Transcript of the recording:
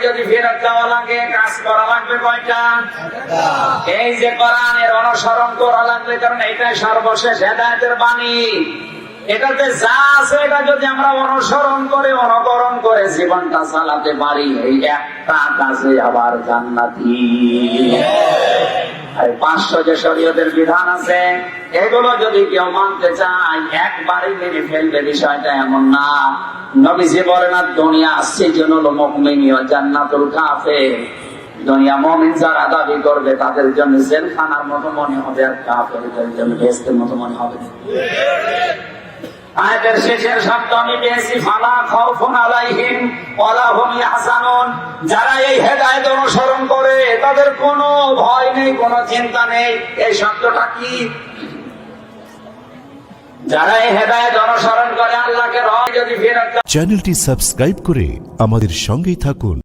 যদি ফেরত দেওয়া লাগে কাজ করা লাগবে কয়টা? এই যে কোরআনের অনুসরণ করা লাগবে, কারণ এটাই সর্বশেষ হেদায়েতের বাণী। এটাতে যা আছে এটা যদি আমরা অনুসরণ করে অনুকরণ করে জীবনটা চালাতে পারি, এই একটা কাজে আবার জান্নাতি। আর 500 যে শরীয়তের বিধান আছে এগুলো যদি কেউ মানতে চায় একবারই মেনে ফেলবে, বিষয়টা এমন না। নবীজি বলেন না, দুনিয়া সিজনুল মুমিন ওয়া জান্নাতুল কাফির। দুনিয়া মুমিন যারা দাবি করবে তাদের জন্য জেলখানার মতো মনে হবে, আর কাফেরদের জন্য বেহেশতের মতো মনে হবে। আয়াতের শেষের শব্দ আমি পেয়েছি, ফালা খাউফুন আলাইহিম ওয়ালা হুম ইয়াহজানুন। যারা এই হেদায়েত অনুসরণ করে তাদের কোনো ভয় নেই, কোনো চিন্তা নেই। এই শব্দটা কি? যারা এই হেদায়েত অনুসরণ করে আল্লাহকে যদি ফেরত। চ্যানেলটি সাবস্ক্রাইব করে আমাদের সঙ্গেই থাকুন।